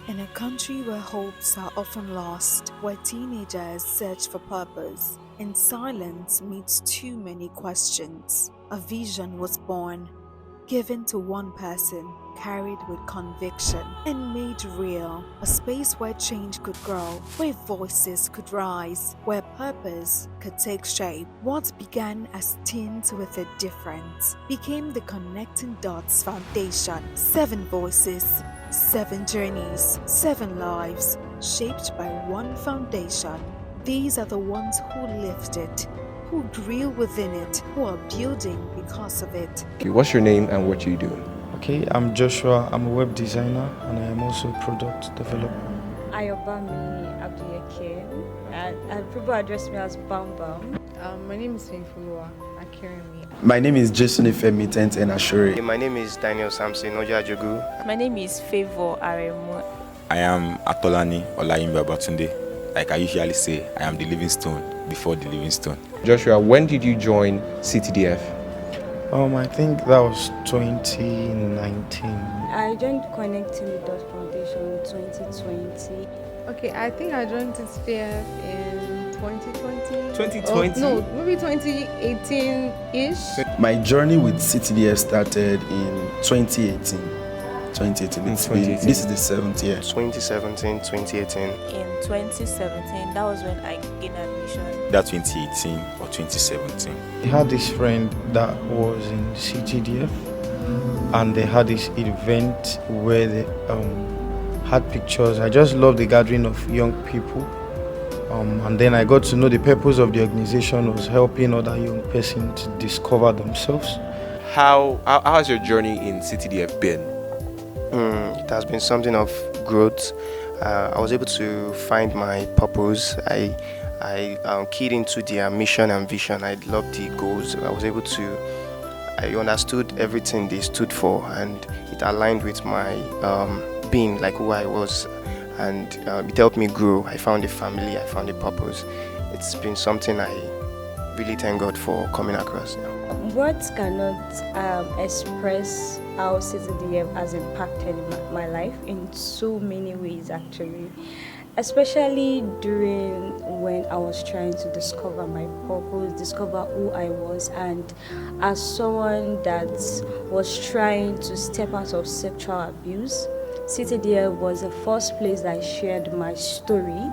In a country where hopes are often lost, where teenagers search for purpose, and silence meets too many questions, a vision was born, given to one person, carried with conviction, and made real. A space where change could grow, where voices could rise, where purpose could take shape. What began as tints with a difference became the connecting dots foundation. 7 voices, 7 journeys, 7 lives, shaped by one foundation. These are the ones who lived it, who grew within it, who are building because of it. Okay, what's your name and what do you do? Okay, I'm Joshua. I'm a web designer and I am also a product developer. Ayobami Abduyake. People address me as Bam Bam. My name is Finfulua Akiremi. My name is Jason Ifemi Tenten Ashore. My name is Daniel Samson Ojajogu. My name is Favor Aremu. I am Atolani Olayimbe Abatunde. Like I usually say, I am the living stone before the living stone. Joshua, when did you join CTDF? I think that was 2019. I joined Connecting the Dot Foundation in 2020. Okay, I think I joined this PF in 2020. 2020? No, maybe 2018-ish. My journey with CTDF started in 2018. This is the 7th year. 2017, 2018. In 2017, that was when I gained admission. That 2018 or 2017. I had this friend that was in CTDF and they had this event where they had pictures. I just love the gathering of young people. And then I got to know the purpose of the organization was helping other young persons to discover themselves. How has your journey in CTDF been? It has been something of growth. I was able to find my purpose. I keyed into their mission and vision. I loved the goals. I understood everything they stood for, and it aligned with my being, like who I was, and it helped me grow. I found a family, I found a purpose. It's been something I really thank God for coming across. Words cannot express how CTDF has impacted my life in so many ways, actually. Especially during when I was trying to discover my purpose, discover who I was, and as someone that was trying to step out of sexual abuse, CTDF was the first place that I shared my story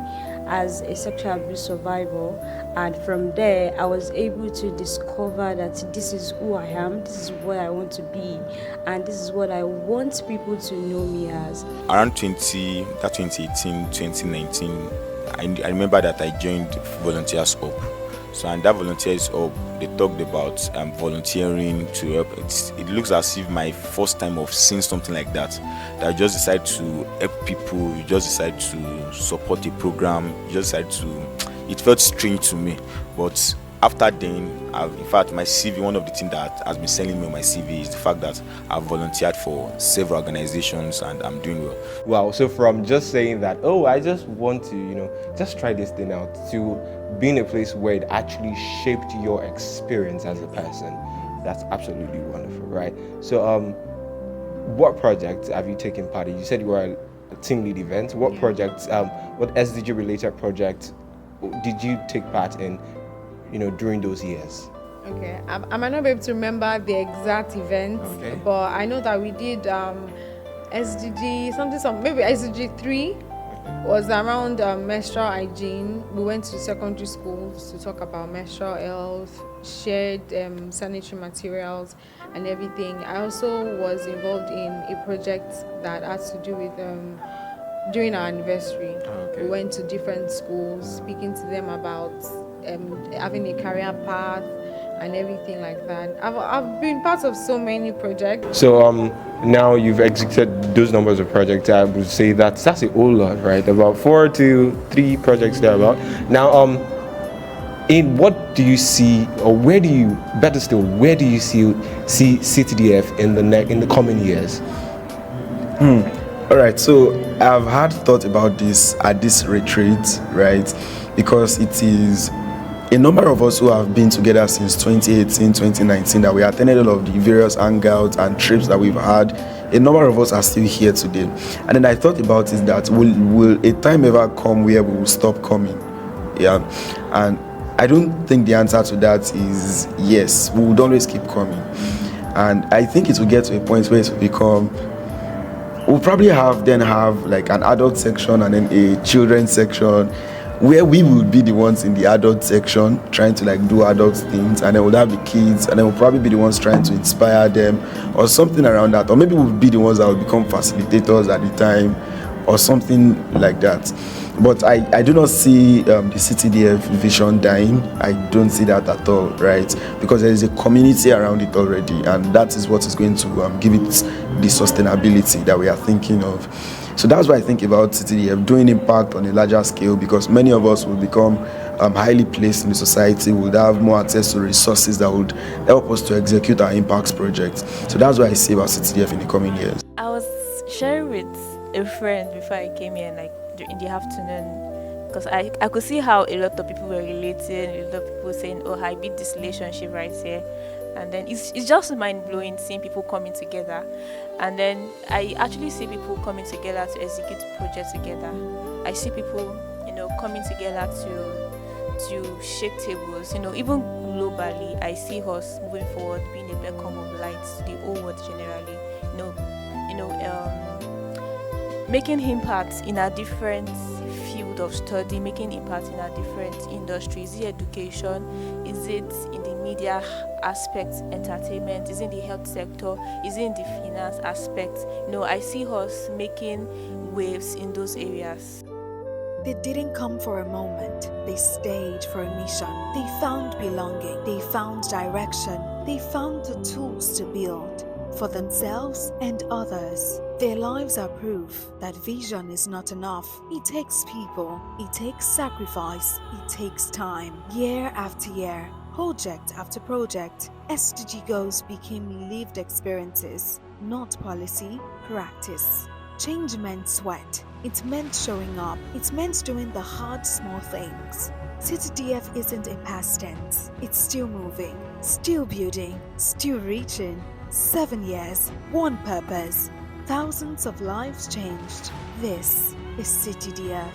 as a sexual abuse survivor, and from there I was able to discover that this is who I am, this is what I want to be, and this is what I want people to know me as. Around 2018, 2019, I remember that I joined Volunteers Up. So, and that Volunteers Up, they talked about volunteering to help. It looks as if my first time of seeing something like that I just decided to help people, you just decide to support a program, you just decide to, it felt strange to me. But after then, in fact, my CV, one of the things that has been selling me on my CV is the fact that I've volunteered for several organizations and I'm doing well. Wow, so from just saying that, oh, I just want to, just try this thing out, to being a place where it actually shaped your experience as a person, that's absolutely wonderful, right? So, what projects have you taken part in? You said you were a team lead event. What projects, what SDG related projects did you take part in, during those years? Okay, I might not be able to remember the exact event, but I know that we did SDG, maybe SDG 3 was around menstrual hygiene. We went to secondary schools to talk about menstrual health, shared sanitary materials and everything. I also was involved in a project that has to do with during our anniversary. We went to different schools, speaking to them about having a career path and everything like that. I've been part of so many projects. So now you've executed those numbers of projects. I would say that's a whole lot, right? About 4 to 3 projects thereabout. Now, in what do you see, or where do you see CTDF in the coming years? All right, so I've had thought about this at this retreat, right? Because it is a number of us who have been together since 2018, 2019, that we attended all of the various hangouts and trips that we've had a number of us are still here today. And then I thought about is that will a time ever come where we will stop coming? Yeah. And I don't think the answer to that is yes. We would always keep coming. And I think it will get to a point where it will become, we'll probably have like an adult section and then a children's section, where we would be the ones in the adult section trying to like do adult things, and then we'll have the kids, and then we'll probably be the ones trying to inspire them or something around that. Or maybe we'll be the ones that will become facilitators at the time or something like that. But I do not see the CTDF vision dying. I don't see that at all, right? Because there is a community around it already, and that is what is going to give it the sustainability that we are thinking of. So that's why I think about CTDF doing impact on a larger scale, because many of us will become highly placed in the society, would have more access to resources that would help us to execute our impacts projects. So that's why I see about CTDF in the coming years. I was sharing with a friend before I came here, like in the afternoon, because I could see how a lot of people were relating, a lot of people saying, oh, I beat this relationship right here. And then it's just mind-blowing seeing people coming together. And then I actually see people coming together to execute projects together. I see people, coming together to shake tables. Even globally, I see us moving forward, being a beacon of light to the whole world generally. Making impact in a different field of study, making impact in a different industry. Is it education? Is it in the media aspect, entertainment? Is it in the health sector? Is it in the finance aspect? I see us making waves in those areas. They didn't come for a moment. They stayed for a mission. They found belonging. They found direction. They found the tools to build for themselves and others. Their lives are proof that vision is not enough. It takes people, it takes sacrifice, it takes time. Year after year, project after project, SDG goals became lived experiences, not policy, practice. Change meant sweat. It meant showing up. It meant doing the hard, small things. CTDF isn't a past tense. It's still moving, still building, still reaching. 7 years, one purpose. Thousands of lives changed. This is CTDF.